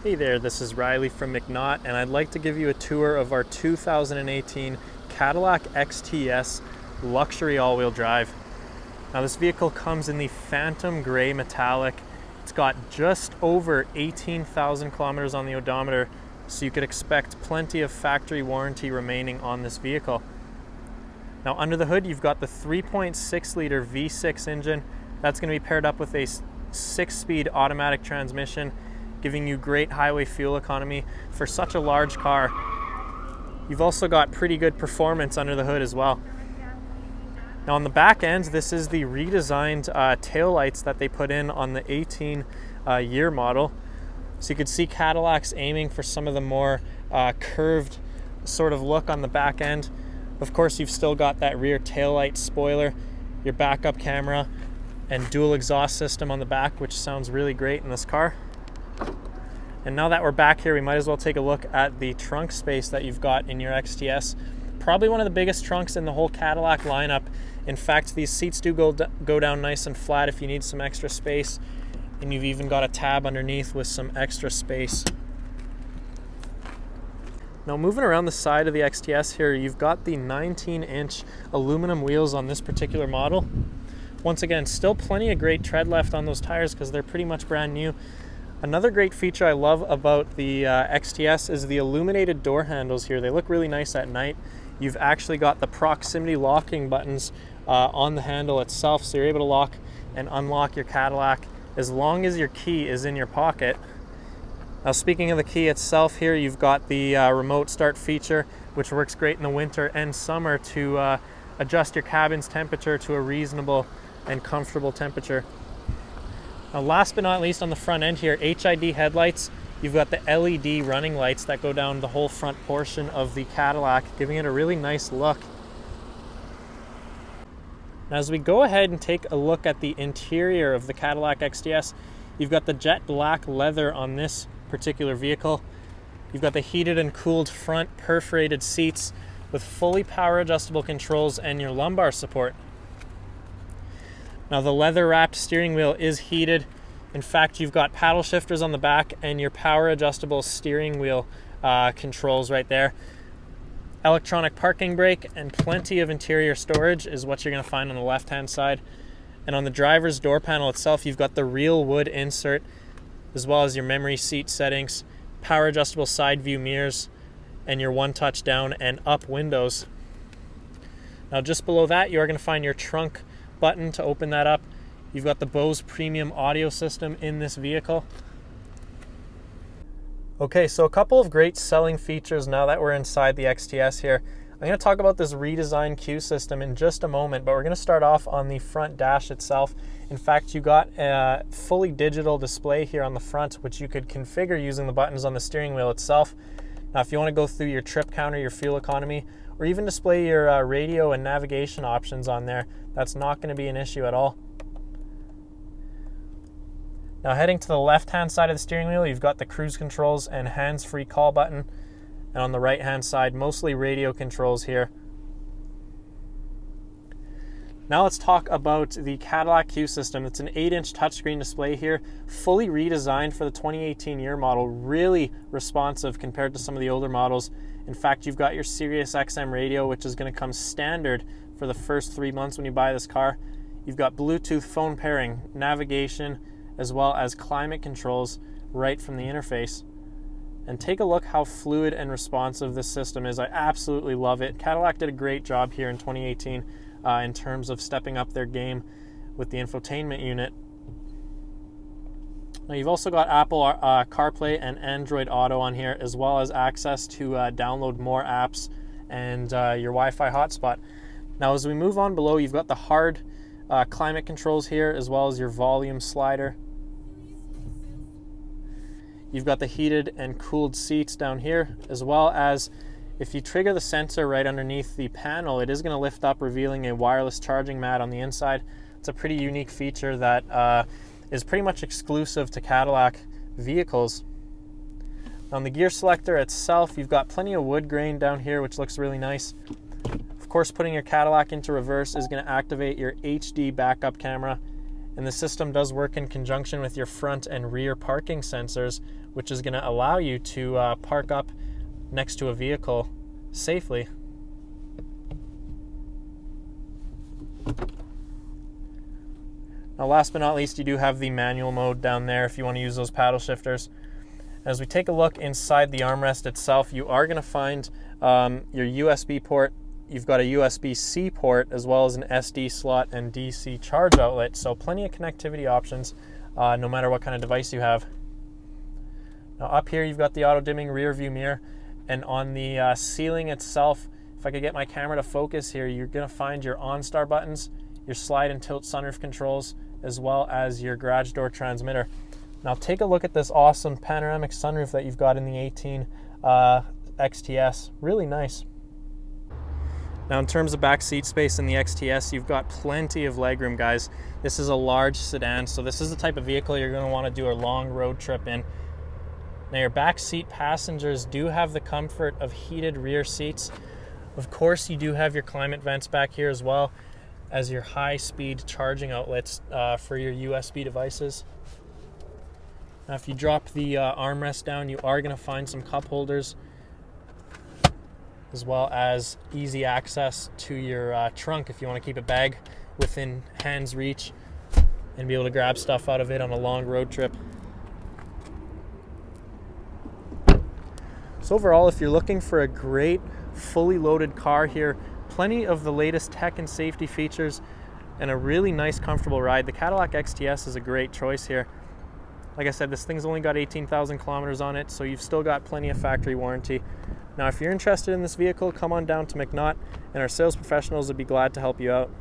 Hey there, this is Riley from McNaught, and I'd like to give you a tour of our 2018 Cadillac XTS luxury all-wheel drive. Now this vehicle comes in the Phantom Gray Metallic. It's got just over 18,000 kilometers on the odometer, so you could expect plenty of factory warranty remaining on this vehicle. Now under the hood, you've got the 3.6 liter V6 engine. That's going to be paired up with a 6-speed automatic transmission, giving you great highway fuel economy for such a large car. You've also got pretty good performance under the hood as well. Now on the back end, this is the redesigned taillights that they put in on the 18 year model. So you could see Cadillac's aiming for some of the more curved sort of look on the back end. Of course, you've still got that rear taillight spoiler, your backup camera, and dual exhaust system on the back, which sounds really great in this car. And now that we're back here, we might as well take a look at the trunk space that you've got in your XTS. Probably one of the biggest trunks in the whole Cadillac lineup. In fact, these seats do go down nice and flat if you need some extra space. And you've even got a tab underneath with some extra space. Now moving around the side of the XTS here, you've got the 19-inch aluminum wheels on this particular model. Once again, still plenty of great tread left on those tires because they're pretty much brand new. Another great feature I love about the XTS is the illuminated door handles here. They look really nice at night. You've actually got the proximity locking buttons on the handle itself, so you're able to lock and unlock your Cadillac as long as your key is in your pocket. Now speaking of the key itself here, you've got the remote start feature, which works great in the winter and summer to adjust your cabin's temperature to a reasonable and comfortable temperature. Now last but not least, on the front end here, HID headlights. You've got the LED running lights that go down the whole front portion of the Cadillac, giving it a really nice look. Now as we go ahead and take a look at the interior of the Cadillac XTS, you've got the jet black leather on this particular vehicle. You've got the heated and cooled front perforated seats with fully power adjustable controls and your lumbar support. Now the leather wrapped steering wheel is heated. In fact, you've got paddle shifters on the back and your power adjustable steering wheel controls right there. Electronic parking brake and plenty of interior storage is what you're going to find on the left hand side. And on the driver's door panel itself, you've got the real wood insert, as well as your memory seat settings, power adjustable side view mirrors, and your one touch down and up windows. Now just below that, you are going to find your trunk button to open that up. You've got the Bose premium audio system in this vehicle. Okay, so a couple of great selling features now that we're inside the XTS here. I'm going to talk about this redesigned Q system in just a moment, but we're going to start off on the front dash itself. In fact, you got a fully digital display here on the front, which you could configure using the buttons on the steering wheel itself. Now, if you want to go through your trip counter, your fuel economy, or even display your radio and navigation options on there, that's not going to be an issue at all. Now heading to the left-hand side of the steering wheel, you've got the cruise controls and hands-free call button. And on the right-hand side, mostly radio controls here. Now let's talk about the Cadillac Q system. It's an 8-inch touchscreen display here, fully redesigned for the 2018 year model, really responsive compared to some of the older models. In fact, you've got your Sirius XM radio, which is going to come standard for the first 3 months when you buy this car. You've got Bluetooth phone pairing, navigation, as well as climate controls right from the interface. And take a look how fluid and responsive this system is. I absolutely love it. Cadillac did a great job here in 2018 in terms of stepping up their game with the infotainment unit. Now you've also got Apple CarPlay and Android Auto on here, as well as access to download more apps and your Wi-Fi hotspot. Now as we move on below, you've got the hard climate controls here, as well as your volume slider. You've got the heated and cooled seats down here, as well as if you trigger the sensor right underneath the panel, it is going to lift up, revealing a wireless charging mat on the inside. It's a pretty unique feature that is pretty much exclusive to Cadillac vehicles. On the gear selector itself, you've got plenty of wood grain down here, which looks really nice. Of course, putting your Cadillac into reverse is going to activate your HD backup camera, And the system does work in conjunction with your front and rear parking sensors, which is going to allow you to park up next to a vehicle safely. Now, last but not least, you do have the manual mode down there if you want to use those paddle shifters. As we take a look inside the armrest itself, you are going to find your USB port. You've got a USB-C port as well as an SD slot and DC charge outlet, so plenty of connectivity options no matter what kind of device you have. Now up here you've got the auto-dimming rear view mirror, and on the ceiling itself, if I could get my camera to focus here, you're going to find your OnStar buttons, your slide and tilt sunroof controls, as well as your garage door transmitter. Now take a look at this awesome panoramic sunroof that you've got in the 18 XTS. Really nice. Now in terms of back seat space in the XTS, you've got plenty of legroom, guys. This is a large sedan, so this is the type of vehicle you're going to want to do a long road trip in. Now your back seat passengers do have the comfort of heated rear seats. Of course, you do have your climate vents back here as well as your high-speed charging outlets for your USB devices. Now if you drop the armrest down, you are going to find some cup holders, as well as easy access to your trunk if you want to keep a bag within hand's reach and be able to grab stuff out of it on a long road trip. So overall, if you're looking for a great fully loaded car here, plenty of the latest tech and safety features, and a really nice comfortable ride, the Cadillac XTS is a great choice here. Like I said, this thing's only got 18,000 kilometers on it, so you've still got plenty of factory warranty. Now, if you're interested in this vehicle, come on down to McNaught, and our sales professionals would be glad to help you out.